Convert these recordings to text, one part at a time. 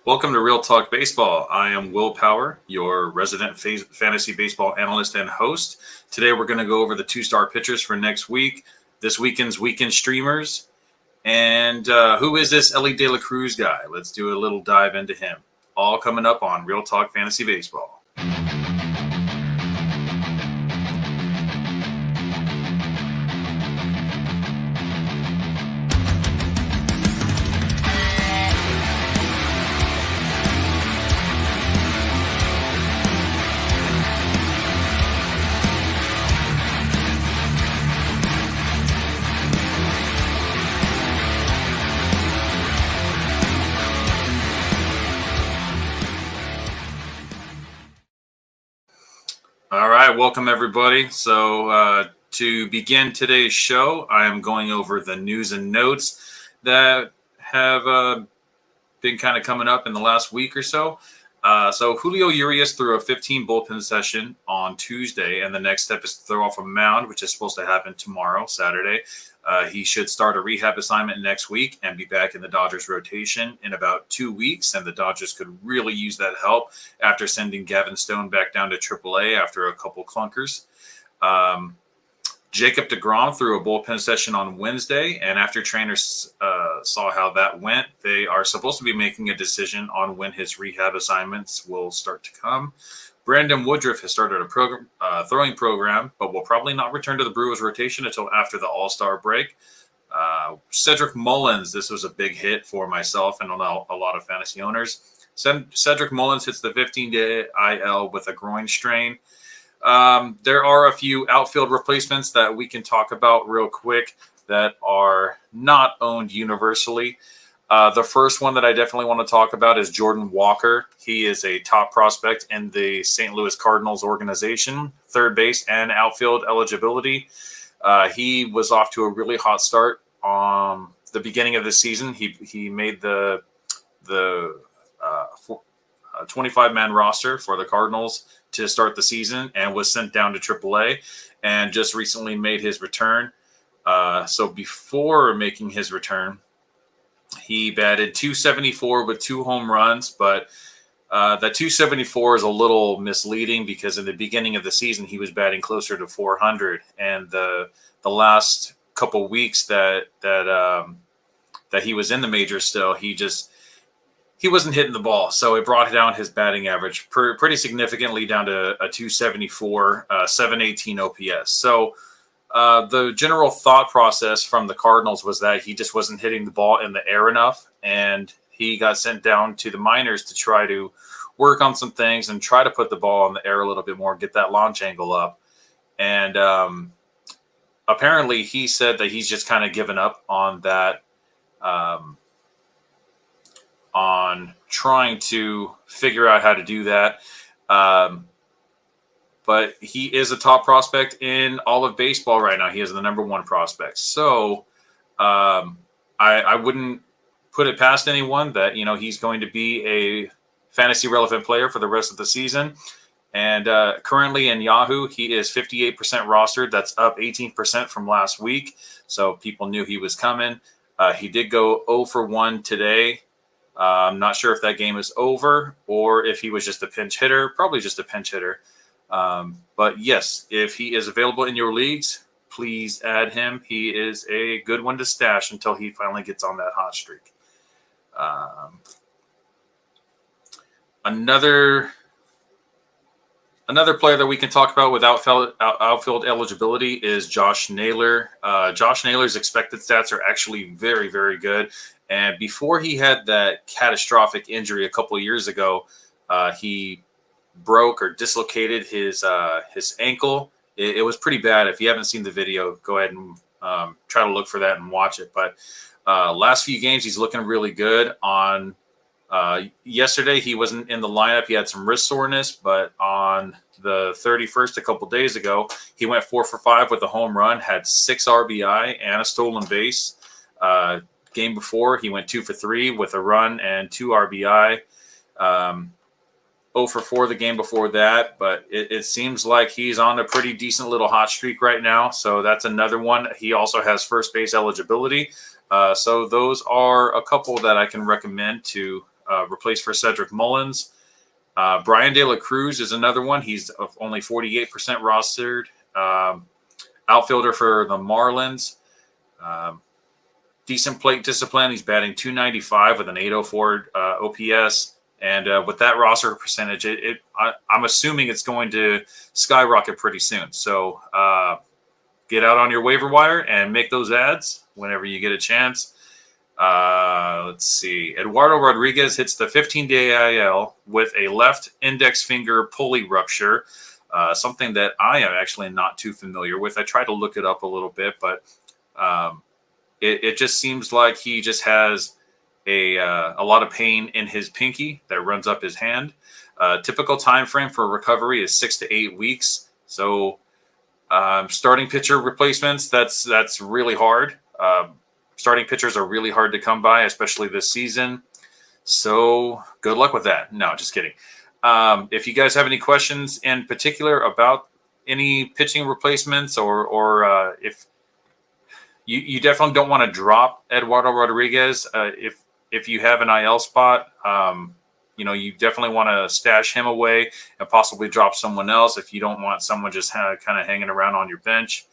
Welcome to Real Talk Baseball. I am Will Power, your resident fantasy baseball analyst and host. Today we're going to go over the two-star pitchers for next week, this weekend's weekend streamers, and who is this Elly De La Cruz guy? Let's do a little dive into him. All coming up on Real Talk Fantasy Baseball. All right, welcome everybody. So to begin today's show, I am going over the news and notes that have been kind of coming up in the last week or so. So Julio Urias threw a 15 bullpen session on Tuesday, and the next step is to throw off a mound, which is supposed to happen tomorrow, Saturday. He should start a rehab assignment next week and be back in the Dodgers rotation in about 2 weeks. And the Dodgers could really use that help after sending Gavin Stone back down to AAA after a couple clunkers. Jacob deGrom threw a bullpen session on Wednesday, and after trainers saw how that went, they are supposed to be making a decision on when his rehab assignments will start to come. Brandon Woodruff has started a throwing program, but will probably not return to the Brewers rotation until after the All-Star break. Cedric Mullins, this was a big hit for myself and a lot of fantasy owners. Cedric Mullins hits the 15-day IL with a groin strain. There are a few outfield replacements that we can talk about real quick that are not owned universally. The first one that I definitely want to talk about is Jordan Walker. He is a top prospect in the St. Louis Cardinals organization, third base and outfield eligibility. He was off to a really hot start on the beginning of the season. He made the 25-man roster for the Cardinals to start the season and was sent down to AAA and just recently made his return. So before making his return, he batted .274 with 2 home runs, but that .274 is a little misleading because in the beginning of the season he was batting closer to .400, and the last couple weeks that he was in the majors still, he wasn't hitting the ball, so it brought down his batting average pretty significantly down to a .274, 718 OPS. So the general thought process from the Cardinals was that he just wasn't hitting the ball in the air enough, and he got sent down to the minors to try to work on some things and try to put the ball in the air a little bit more, get that launch angle up. And apparently he said that he's just kind of given up on that, on trying to figure out how to do that. But he is a top prospect in all of baseball right now. He is the number one prospect. So I wouldn't put it past anyone that, he's going to be a fantasy relevant player for the rest of the season. And currently in Yahoo, he is 58% rostered. That's up 18% from last week. So people knew he was coming. He did go 0 for 1 today. I'm not sure if that game is over or if he was just a pinch hitter. Probably just a pinch hitter. But yes, if he is available in your leagues, please add him. He is a good one to stash until he finally gets on that hot streak. Another player that we can talk about with outfield eligibility is Josh Naylor. Josh Naylor's expected stats are actually very, very good. And before he had that catastrophic injury a couple of years ago, he broke or dislocated his ankle. It was pretty bad. If you haven't seen the video, go ahead and try to look for that and watch it. But last few games, he's looking really good. On yesterday, he wasn't in the lineup. He had some wrist soreness, but on the 31st, a couple days ago, he went 4 for 5 with a home run, had 6 RBI and a stolen base. Game before, he went 2 for 3 with a run and 2 RBI. 0 for 4 the game before that, but it seems like he's on a pretty decent little hot streak right now. So that's another one. He also has first base eligibility. So those are a couple that I can recommend to replace for Cedric Mullins. Brian De La Cruz is another one. He's only 48% rostered. Outfielder for the Marlins. Decent plate discipline. He's batting .295 with an .804 OPS. And with that roster percentage, I'm assuming it's going to skyrocket pretty soon. So get out on your waiver wire and make those ads whenever you get a chance. Let's see. Eduardo Rodriguez hits the 15-day IL with a left index finger pulley rupture, something that I am actually not too familiar with. I tried to look it up a little bit, but it just seems like he just has a lot of pain in his pinky that runs up his hand. Typical time frame for recovery is 6 to 8 weeks. So starting pitcher replacements, that's really hard. Starting pitchers are really hard to come by, especially this season. So good luck with that. No, just kidding. If you guys have any questions in particular about any pitching replacements or if you definitely don't want to drop Eduardo Rodriguez, if you have an IL spot, you definitely want to stash him away and possibly drop someone else if you don't want someone just kind of hanging around on your bench.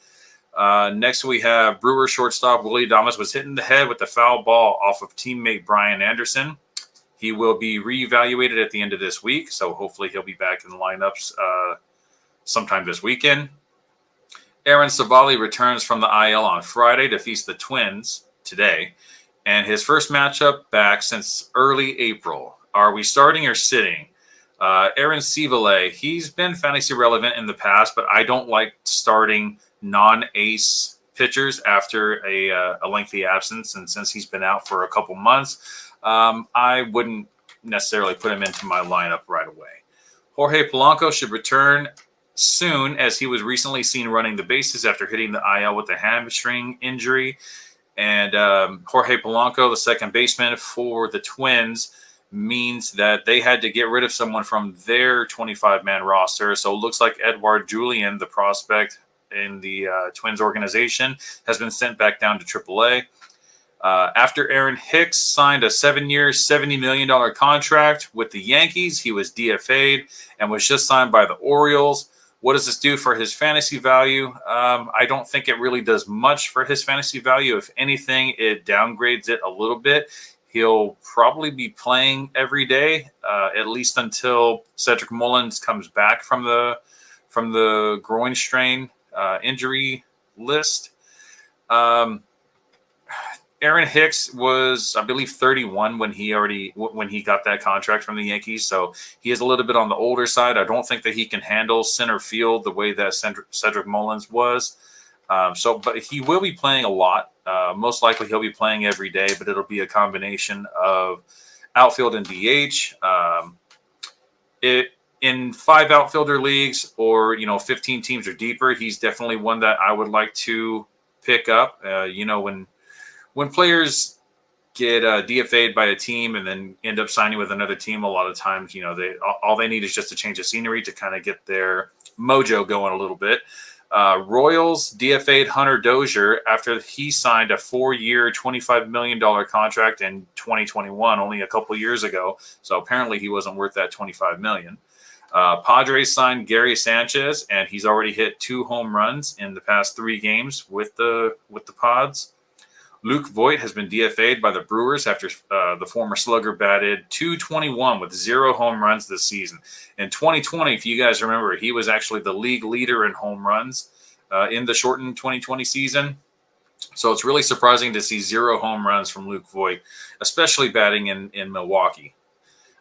Next, we have Brewer shortstop Willie Adames was hit in the head with a foul ball off of teammate Brian Anderson. He will be reevaluated at the end of this week, so hopefully he'll be back in the lineups sometime this weekend. Aaron Savali returns from the IL on Friday to face the Twins today, and his first matchup back since early April. Are we starting or sitting? Aaron Savali, he's been fantasy relevant in the past, but I don't like starting non-ace pitchers after a lengthy absence. And since he's been out for a couple months, I wouldn't necessarily put him into my lineup right away. Jorge Polanco should return soon, as he was recently seen running the bases after hitting the IL with a hamstring injury. And Jorge Polanco, the second baseman for the Twins, means that they had to get rid of someone from their 25-man roster. So it looks like Edouard Julien, the prospect in the Twins organization, has been sent back down to AAA. After Aaron Hicks signed a 7-year, $70 million contract with the Yankees, he was DFA'd and was just signed by the Orioles. What does this do for his fantasy value? I don't think it really does much for his fantasy value. If anything, it downgrades it a little bit. He'll probably be playing every day, at least until Cedric Mullins comes back from the groin strain injury list. Aaron Hicks was, I believe, 31 when he got that contract from the Yankees. So he is a little bit on the older side. I don't think that he can handle center field the way that Cedric Mullins was. But he will be playing a lot. Most likely he'll be playing every day, but it'll be a combination of outfield and DH. In 5 outfielder leagues or 15 teams or deeper, he's definitely one that I would like to pick up. When players get DFA'd by a team and then end up signing with another team, a lot of times all they need is just a change of scenery to kind of get their mojo going a little bit. Royals DFA'd Hunter Dozier after he signed a 4-year, $25 million contract in 2021, only a couple years ago. So apparently he wasn't worth that $25 million. Padres signed Gary Sanchez, and he's already hit 2 home runs in the past 3 games with the Pods. Luke Voigt has been DFA'd by the Brewers after the former slugger batted .221 with 0 home runs this season. In 2020, if you guys remember, he was actually the league leader in home runs in the shortened 2020 season. So it's really surprising to see 0 home runs from Luke Voigt, especially batting in Milwaukee.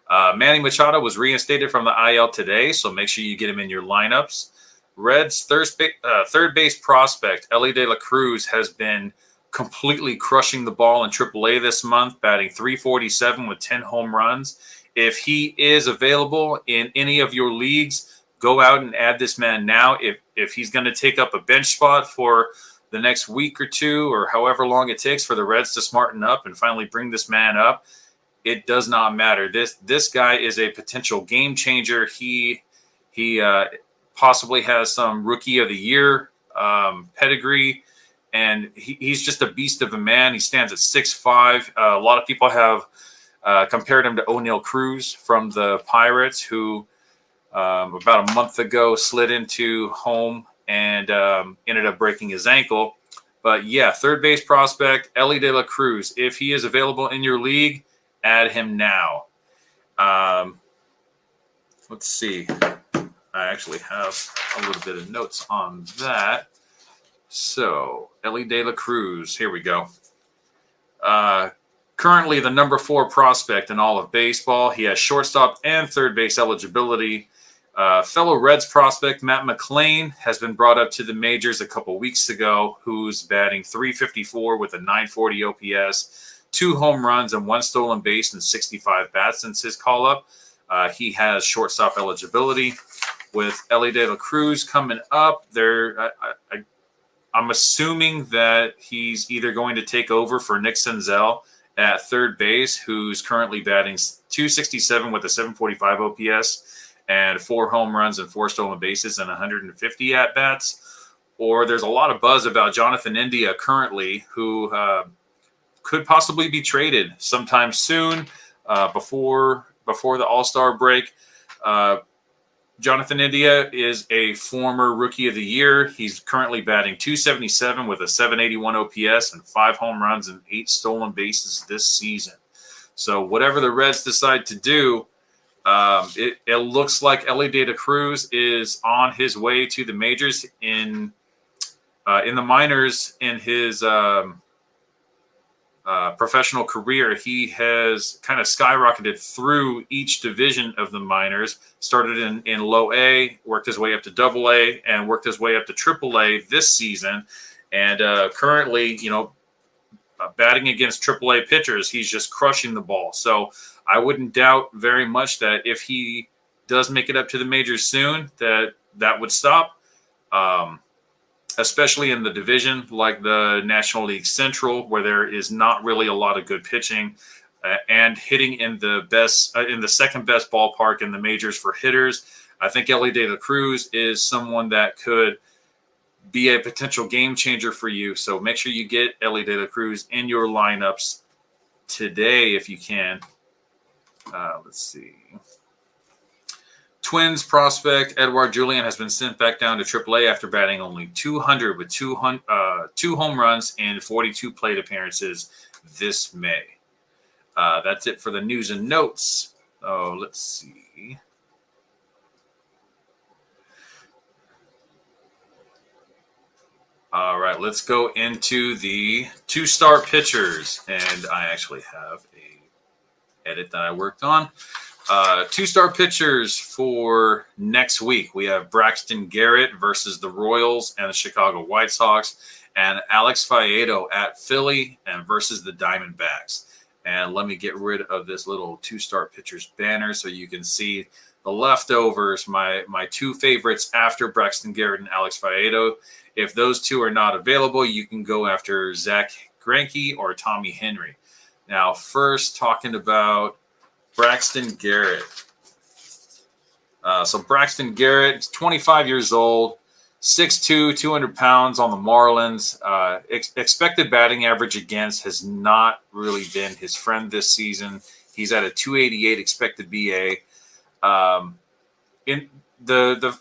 Manny Machado was reinstated from the IL today, so make sure you get him in your lineups. Reds third base prospect Elly De La Cruz has been completely crushing the ball in AAA this month, batting .347 with 10 home runs. If he is available in any of your leagues, go out and add this man now. If he's going to take up a bench spot for the next week or 2 or however long it takes for the Reds to smarten up and finally bring this man up, it does not matter. This guy is a potential game changer. He possibly has some Rookie of the Year pedigree. And he's just a beast of a man. He stands at 6'5". A lot of people have Compared him to O'Neal Cruz from the Pirates, who about a month ago slid into home and ended up breaking his ankle. But yeah, third base prospect, Elly De La Cruz. If he is available in your league, add him now. Let's see. I actually have a little bit of notes on that. So, Elly De La Cruz, here we go. Currently the number 4 prospect in all of baseball. He has shortstop and third base eligibility. Fellow Reds prospect Matt McLain has been brought up to the majors a couple weeks ago, who's batting .354 with a .940 OPS, 2 home runs and 1 stolen base in 65 bats since his call-up. He has shortstop eligibility. With Elly De La Cruz coming up, I'm assuming that he's either going to take over for Nick Senzel at third base, who's currently batting .267 with a .745 OPS and 4 home runs and 4 stolen bases and 150 at-bats. Or there's a lot of buzz about Jonathan India currently, who could possibly be traded sometime soon before the All-Star break. Jonathan India is a former Rookie of the Year. He's currently batting .277 with a .781 OPS and 5 home runs and 8 stolen bases this season. So whatever the Reds decide to do, it looks like Elly De La Cruz is on his way to the majors. In the minors in his professional career, he has kind of skyrocketed through each division of the minors. Started in low A, worked his way up to double A, and worked his way up to triple A this season. And currently, batting against triple A pitchers, he's just crushing the ball. So I wouldn't doubt very much that if he does make it up to the majors soon, that would stop. Especially in the division like the National League Central, where there is not really a lot of good pitching, and hitting in the second best ballpark in the majors for hitters. I think Elly De La Cruz is someone that could be a potential game changer for you. So make sure you get Elly De La Cruz in your lineups today if you can. Let's see. Twins prospect Edouard Julien has been sent back down to AAA after batting only .200 with 2 home runs and 42 plate appearances this May. That's it for the news and notes. Oh, let's see. All right, let's go into the 2-star pitchers. And I actually have a edit that I worked on. 2-star pitchers for next week. We have Braxton Garrett versus the Royals and the Chicago White Sox, and Alex Faedo at Philly and versus the Diamondbacks. And let me get rid of this little 2-star pitchers banner so you can see the leftovers, my 2 favorites after Braxton Garrett and Alex Faedo. If those 2 are not available, you can go after Zach Greinke or Tommy Henry. Now, first talking about Braxton Garrett. So Braxton Garrett is 25 years old, 6'2", 200 pounds on the Marlins. Expected batting average against has not really been his friend this season. He's at a 288 expected BA. In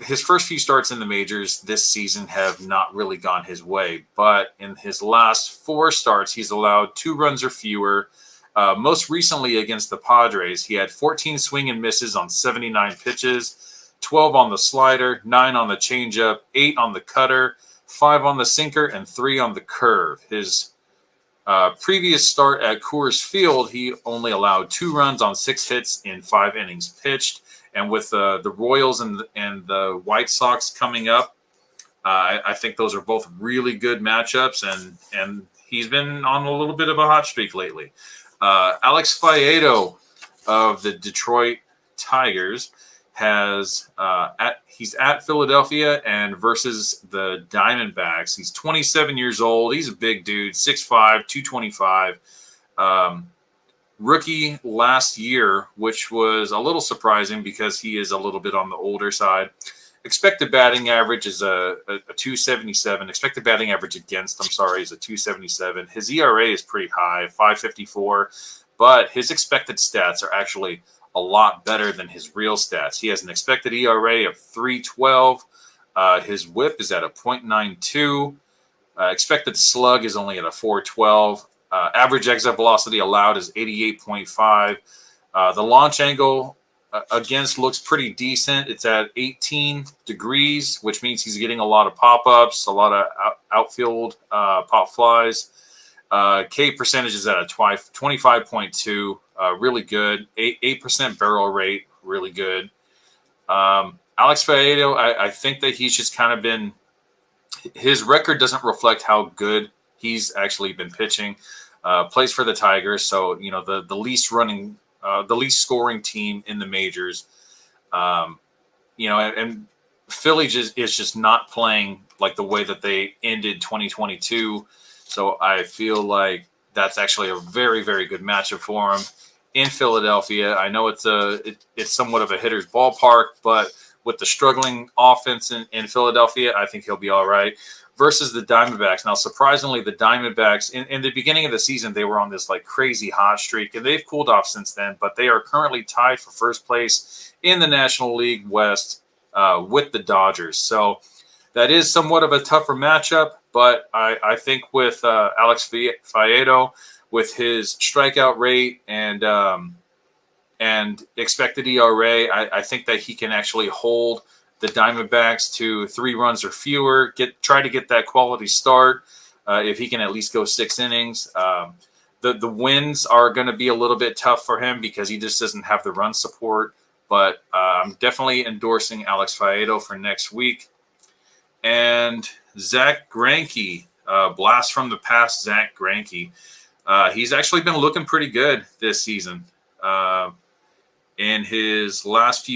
his first few starts in the majors this season have not really gone his way, but in his last 4 starts, he's allowed 2 runs or fewer. Most recently against the Padres, he had 14 swing and misses on 79 pitches, 12 on the slider, 9 on the changeup, 8 on the cutter, 5 on the sinker, and 3 on the curve. His previous start at Coors Field, he only allowed 2 runs on 6 hits in 5 innings pitched. And with the Royals and the White Sox coming up, I think those are both really good matchups, and he's been on a little bit of a hot streak lately. Alex Faedo of the Detroit Tigers he's at Philadelphia and versus the Diamondbacks. He's 27 years old. He's a big dude, 6'5", 225. Rookie last year, which was a little surprising because he is a little bit on the older side. Expected batting average is a 277. Expected batting average against, is a 277. His ERA is pretty high, 5.54. but his expected stats are actually a lot better than his real stats. He has an expected ERA of 3.12. His WHIP is at a .92. Expected slug is only at a 4.12. Average exit velocity allowed is 88.5. The launch angle against looks pretty decent. It's at 18 degrees, which means he's getting a lot of pop-ups, a lot of outfield pop flies. K percentage is at a 25.2, really good. 8% barrel rate, really good. Alex Faedo, I think that he's just kind of been – his record doesn't reflect how good he's actually been pitching. Plays for the Tigers, so, you know, the least running the least scoring team in the majors. You know, and Philly is just not playing like the way that they ended 2022. So I feel like that's actually a very, very good matchup for him in Philadelphia. I know it's somewhat of a hitter's ballpark, but with the struggling offense in Philadelphia, I think he'll be all right. Versus the Diamondbacks. Now, surprisingly, the Diamondbacks, in the beginning of the season, they were on this like crazy hot streak, and they've cooled off since then, but they are currently tied for first place in the National League West with the Dodgers. So that is somewhat of a tougher matchup, but I think with Alex Faedo, with his strikeout rate and expected ERA, I think that he can actually hold the Diamondbacks to 3 runs or fewer, try to get that quality start if he can at least go 6 innings. The wins are going to be a little bit tough for him because he just doesn't have the run support, but I'm definitely endorsing Alex Faedo for next week. And Zach Greinke, blast from the past Zach Greinke. He's actually been looking pretty good this season. In his last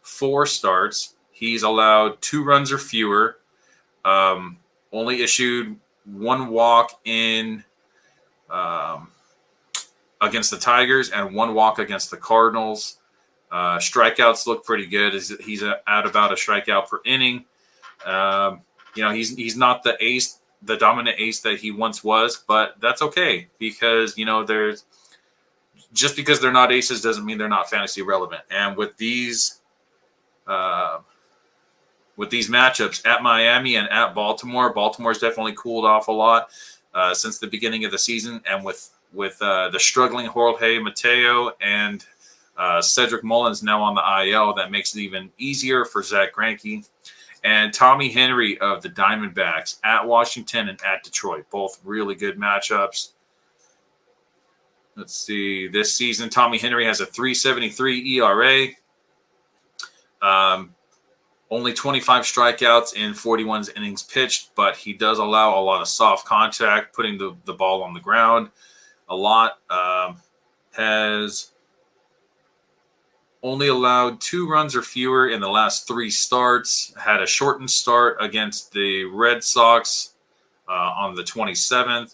4 starts, he's allowed 2 runs or fewer, only issued 1 walk in against the Tigers and 1 walk against the Cardinals. Strikeouts look pretty good. He's at about a strikeout per inning. You know, he's not the ace, the dominant ace that he once was, but that's okay because, you know, just because they're not aces doesn't mean they're not fantasy relevant. And with these matchups at Miami and at Baltimore's definitely cooled off a lot since the beginning of the season. And with the struggling Jorge Mateo and Cedric Mullins now on the IL, that makes it even easier for Zach Greinke. And Tommy Henry of the Diamondbacks at Washington and at Detroit, both really good matchups. Let's see. This season, Tommy Henry has a 3.73 ERA. Only 25 strikeouts in 41 innings pitched, but he does allow a lot of soft contact, putting the ball on the ground a lot. Has only allowed 2 runs or fewer in the last 3 starts. Had a shortened start against the Red Sox on the 27th.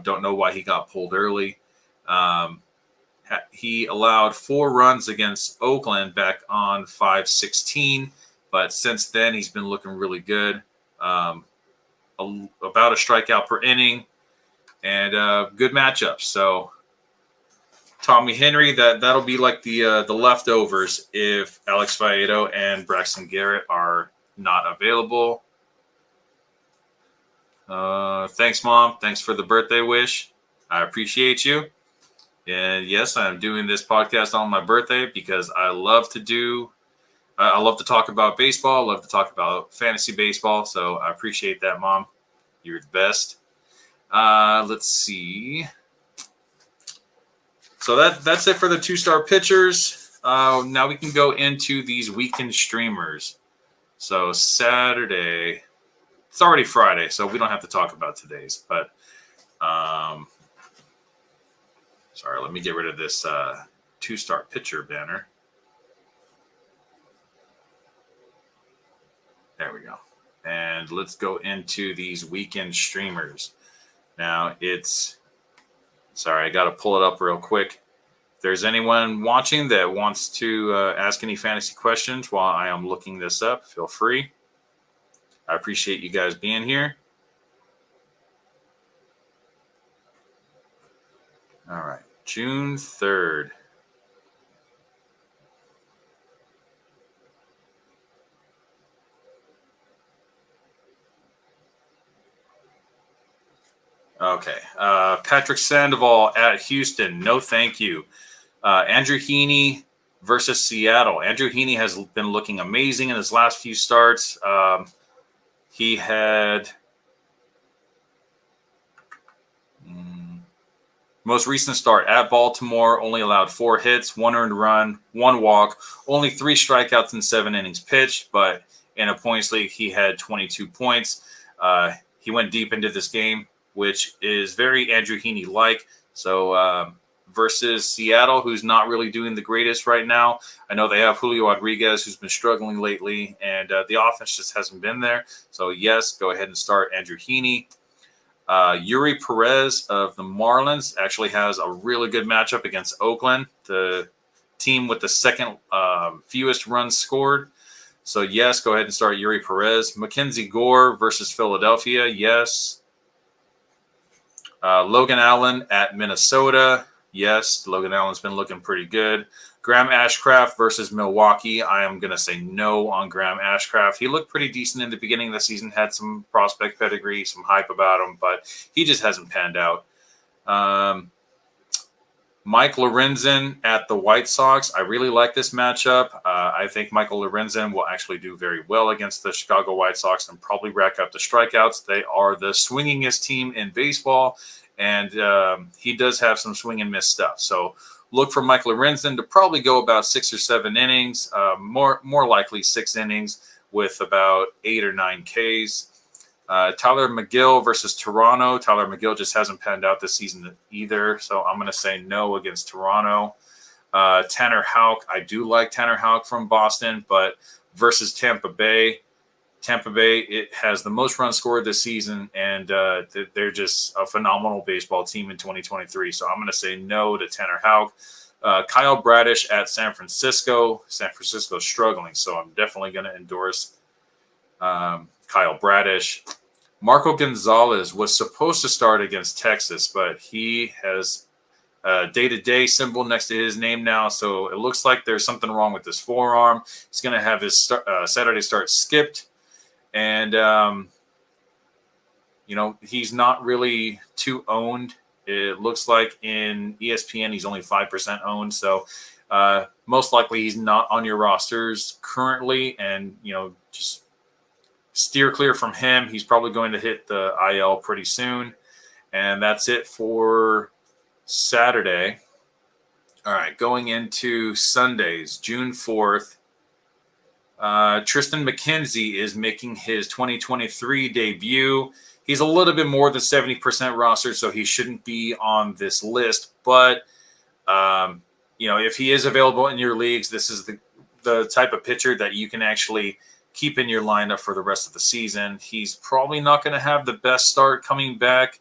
Don't know why he got pulled early. He allowed 4 runs against Oakland back on 5/16, but since then he's been looking really good. About a strikeout per inning and good matchups. So Tommy Henry, that'll be like the leftovers if Alex Faedo and Braxton Garrett are not available. Thanks, Mom. Thanks for the birthday wish. I appreciate you. And yes, I'm doing this podcast on my birthday because I love to talk about baseball. I love to talk about fantasy baseball. So I appreciate that, Mom. You're the best. Let's see. So that's it for the 2-star pitchers. Now we can go into these weekend streamers. So Saturday, it's already Friday, so we don't have to talk about today's. But sorry, let me get rid of this 2-star pitcher banner. There we go. And let's go into these weekend streamers. Now sorry, I got to pull it up real quick. If there's anyone watching that wants to ask any fantasy questions while I am looking this up, feel free. I appreciate you guys being here. All right. June 3rd. Okay. Patrick Sandoval at Houston. No, thank you. Andrew Heaney versus Seattle. Andrew Heaney has been looking amazing in his last few starts. He had most recent start at Baltimore, only allowed 4 hits, 1 earned run, 1 walk, only 3 strikeouts in 7 innings pitched. But in a points league, he had 22 points. He went deep into this game, which is very Andrew Heaney-like. So versus Seattle, who's not really doing the greatest right now. I know they have Julio Rodriguez, who's been struggling lately, and the offense just hasn't been there. So yes, go ahead and start Andrew Heaney. Yuri Perez of the Marlins actually has a really good matchup against Oakland, the team with the second fewest runs scored. So, yes, go ahead and start Yuri Perez. Mackenzie Gore versus Philadelphia, yes. Logan Allen at Minnesota, yes. Logan Allen's been looking pretty good. Graham Ashcraft versus Milwaukee. I am going to say no on Graham Ashcraft. He looked pretty decent in the beginning of the season, had some prospect pedigree, some hype about him, but he just hasn't panned out. Mike Lorenzen at the White Sox. I really like this matchup. I think Michael Lorenzen will actually do very well against the Chicago White Sox and probably rack up the strikeouts. They are the swingingest team in baseball, and he does have some swing and miss stuff. So look for Mike Lorenzen to probably go about 6 or 7 innings, more likely 6 innings with about 8 or 9 Ks. Tyler McGill versus Toronto. Tyler McGill just hasn't panned out this season either, so I'm going to say no against Toronto. Tanner Houck. I do like Tanner Houck from Boston, but versus Tampa Bay. Tampa Bay, it has the most runs scored this season, and they're just a phenomenal baseball team in 2023. So I'm going to say no to Tanner Houck. Kyle Bradish at San Francisco. San Francisco's struggling, so I'm definitely going to endorse Kyle Bradish. Marco Gonzalez was supposed to start against Texas, but he has a day-to-day symbol next to his name now, so it looks like there's something wrong with his forearm. He's going to have his Saturday start skipped. And, he's not really too owned. It looks like in ESPN he's only 5% owned. So most likely he's not on your rosters currently. And, just steer clear from him. He's probably going to hit the IL pretty soon. And that's it for Saturday. All right, going into Sundays, June 4th. Tristan McKenzie is making his 2023 debut. He's a little bit more than 70% rostered, so he shouldn't be on this list. But, if he is available in your leagues, this is the type of pitcher that you can actually keep in your lineup for the rest of the season. He's probably not going to have the best start coming back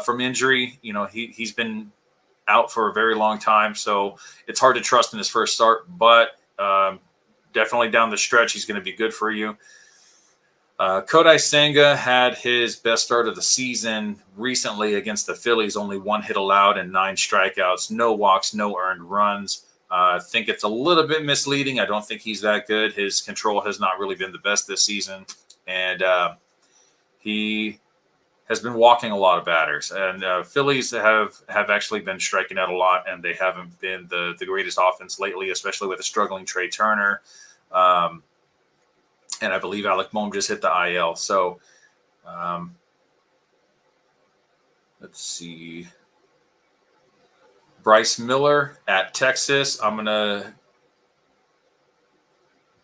from injury. He's been out for a very long time, so it's hard to trust in his first start. But definitely down the stretch, he's going to be good for you. Kodai Senga had his best start of the season recently against the Phillies. Only 1 hit allowed and 9 strikeouts, no walks, no earned runs. I think it's a little bit misleading. I don't think he's that good. His control has not really been the best this season. And he has been walking a lot of batters. And Phillies have actually been striking out a lot, and they haven't been the greatest offense lately, especially with a struggling Trey Turner. And I believe Alec Bohm just hit the IL. So let's see. Bryce Miller at Texas.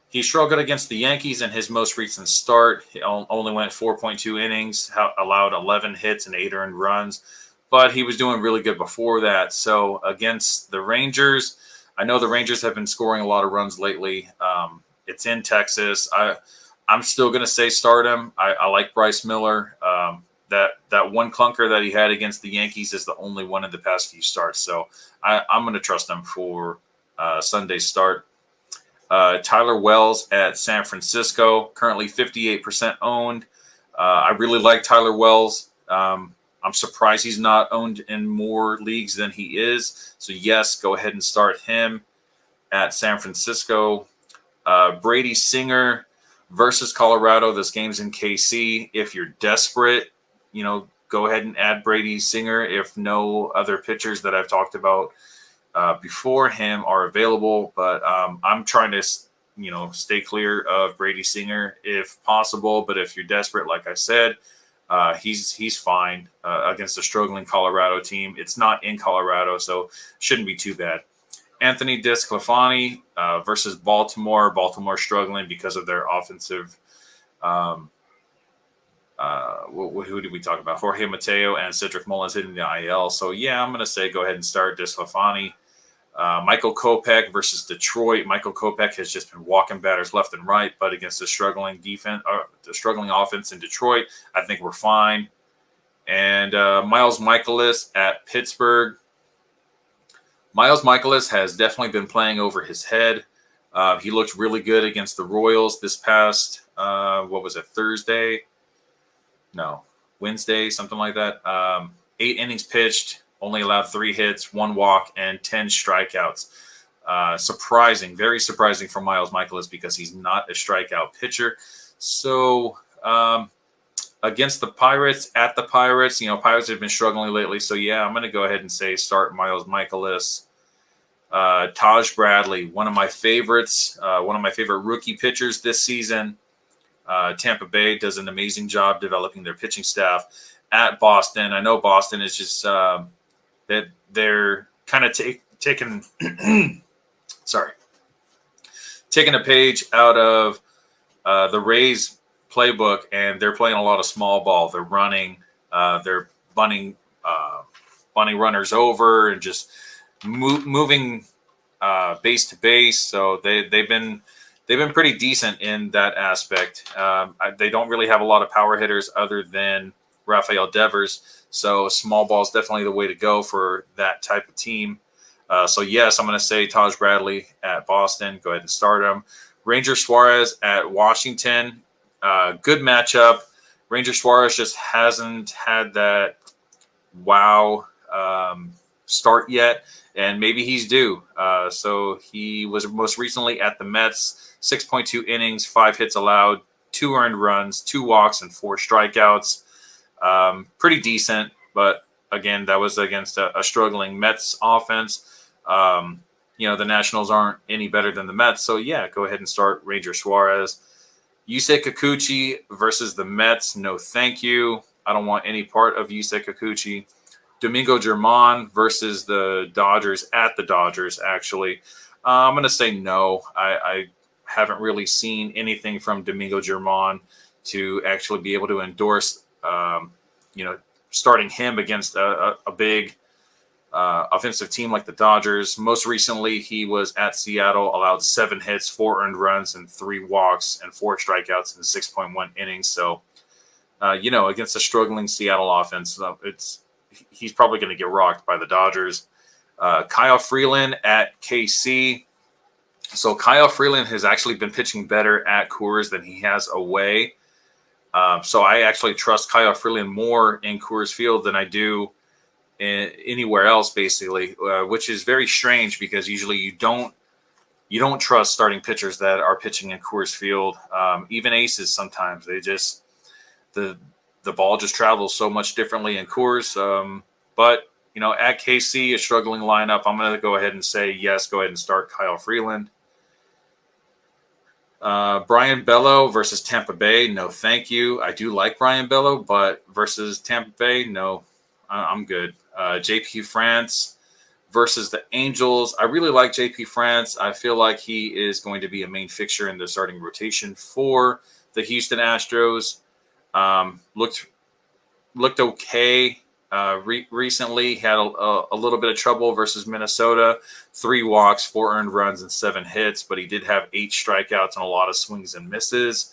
He struggled against the Yankees in his most recent start. He only went 4.2 innings, allowed 11 hits and 8 earned runs, but he was doing really good before that. So against the Rangers, I know the Rangers have been scoring a lot of runs lately. It's in Texas. I'm still going to say start him. I like Bryce Miller. That one clunker that he had against the Yankees is the only one in the past few starts. So I'm going to trust him for Sunday's start. Tyler Wells at San Francisco, currently 58% owned. I really like Tyler Wells. I'm I'm surprised he's not owned in more leagues than he is. So, yes, go ahead and start him at San Francisco. Brady Singer versus Colorado. This game's in KC. If you're desperate, go ahead and add Brady Singer if no other pitchers that I've talked about before him are available. But I'm trying to, stay clear of Brady Singer if possible. But if you're desperate, like I said, he's fine against a struggling Colorado team. It's not in Colorado, so shouldn't be too bad. Anthony DeSclafani versus Baltimore. Baltimore struggling because of their offensive. Who did we talk about? Jorge Mateo and Cedric Mullins hitting the IL. So, yeah, I'm going to say go ahead and start DeSclafani. Michael Kopech versus Detroit. Michael Kopech has just been walking batters left and right, but against the struggling defense, the struggling offense in Detroit, I think we're fine. And Miles Mikolas at Pittsburgh. Miles Mikolas has definitely been playing over his head. He looked really good against the Royals this past, Thursday? No, Wednesday, something like that. 8 innings pitched, only allowed 3 hits, 1 walk, and 10 strikeouts. Surprising, very surprising for Miles Mikolas because he's not a strikeout pitcher. So against the Pirates, at the Pirates, Pirates have been struggling lately. So, yeah, I'm going to go ahead and say start Miles Mikolas. Taj Bradley, one of my favorites, one of my favorite rookie pitchers this season. Tampa Bay does an amazing job developing their pitching staff at Boston. I know Boston is just that they're kind of taking a page out of the Rays playbook, and they're playing a lot of small ball. They're running, they're bunting runners over and just moving base to base. So they've been pretty decent in that aspect. They don't really have a lot of power hitters other than Rafael Devers. So small ball is definitely the way to go for that type of team. So, yes, I'm going to say Taj Bradley at Boston. Go ahead and start him. Ranger Suarez at Washington. Good matchup. Ranger Suarez just hasn't had that wow start yet, and maybe he's due. So he was most recently at the Mets, 6.2 innings, 5 hits allowed, 2 earned runs, 2 walks, and 4 strikeouts. Pretty decent, but again, that was against a struggling Mets offense. The Nationals aren't any better than the Mets. So, yeah, go ahead and start Ranger Suarez. Yusei Kikuchi versus the Mets. No, thank you. I don't want any part of Yusei Kikuchi. Domingo Germán versus the Dodgers at the Dodgers, actually. I'm going to say no. I haven't really seen anything from Domingo Germán to actually be able to endorse, starting him against a big offensive team like the Dodgers. Most recently, he was at Seattle, allowed 7 hits, 4 earned runs, and 3 walks, and 4 strikeouts in 6.1 innings. So, against a struggling Seattle offense, he's probably going to get rocked by the Dodgers. Kyle Freeland at KC. So Kyle Freeland has actually been pitching better at Coors than he has away. So I actually trust Kyle Freeland more in Coors Field than I do anywhere else, basically, which is very strange because usually you don't trust starting pitchers that are pitching in Coors Field. Even aces sometimes the ball just travels so much differently in Coors. But at KC, a struggling lineup, I'm going to go ahead and say yes. Go ahead and start Kyle Freeland. Brian Bello versus Tampa Bay. No, thank you. I do like Brian Bello, but versus Tampa Bay, no, I'm good. JP France versus the Angels. I really like JP France. I feel like he is going to be a main fixture in the starting rotation for the Houston Astros. Looked okay. Recently had a little bit of trouble versus Minnesota. 3 walks, 4 earned runs, and 7 hits, but he did have 8 strikeouts and a lot of swings and misses.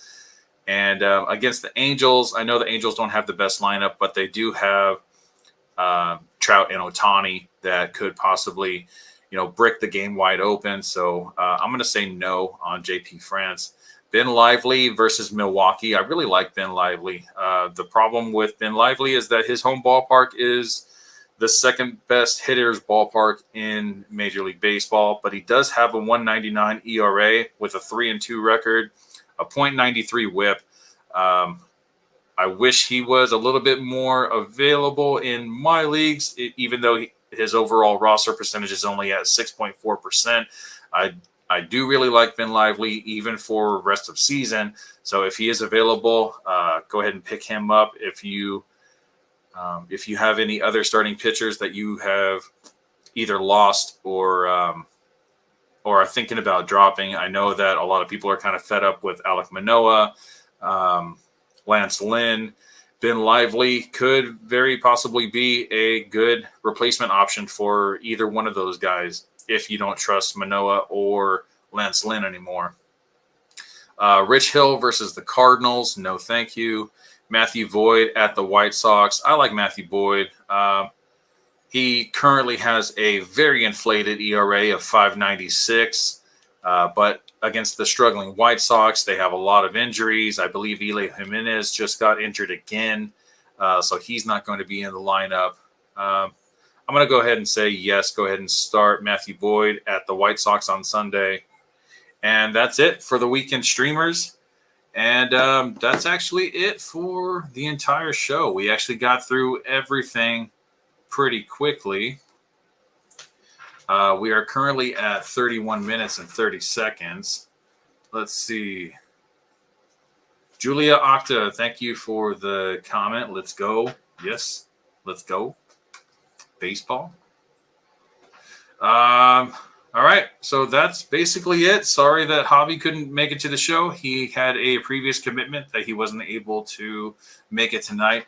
And against the Angels, I know the Angels don't have the best lineup, but they do have Trout and Ohtani that could possibly, brick the game wide open. So I'm going to say no on JP France. Ben Lively versus Milwaukee. I really like Ben Lively. The problem with Ben Lively is that his home ballpark is the second best hitter's ballpark in Major League Baseball, but he does have a 1.99 ERA with a 3-2 record, a .93 WHIP. I wish he was a little bit more available in my leagues, even though his overall roster percentage is only at 6.4%. I do really like Ben Lively, even for rest of season. So if he is available, go ahead and pick him up. If you have any other starting pitchers that you have either lost or are thinking about dropping, I know that a lot of people are kind of fed up with Alek Manoah, Lance Lynn. Ben Lively could very possibly be a good replacement option for either one of those guys if you don't trust Manoah or Lance Lynn anymore. Rich Hill versus the Cardinals. No, thank you. Matthew Boyd at the White Sox. I like Matthew Boyd. He currently has a very inflated ERA of 5.96, but against the struggling White Sox, they have a lot of injuries. I believe Eloy Jimenez just got injured again, so he's not going to be in the lineup. I'm going to go ahead and say yes. Go ahead and start Matthew Boyd at the White Sox on Sunday. And that's it for the weekend streamers. And that's actually it for the entire show. We actually got through everything pretty quickly. We are currently at 31 minutes and 30 seconds. Let's see. Julia Octa, thank you for the comment. Let's go. Yes, let's go. Baseball. All right, so that's basically it. Sorry that Javi couldn't make it to the show. He had a previous commitment that he wasn't able to make it tonight.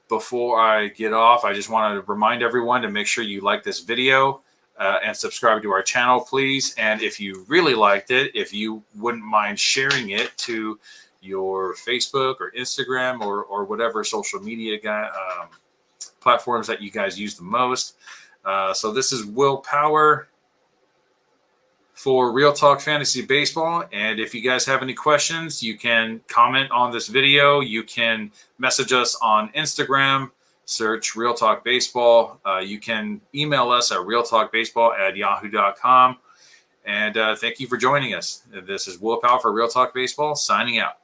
Before I get off, I just want to remind everyone to make sure you like this video and subscribe to our channel, please. And if you really liked it, if you wouldn't mind sharing it to your Facebook or Instagram or whatever social media platforms that you guys use the most. So this is Will Power for Real Talk Fantasy Baseball. And if you guys have any questions, you can comment on this video. You can message us on Instagram, search Real Talk Baseball. You can email us at realtalkbaseball@yahoo.com. And thank you for joining us. This is Will Power for Real Talk Baseball, signing out.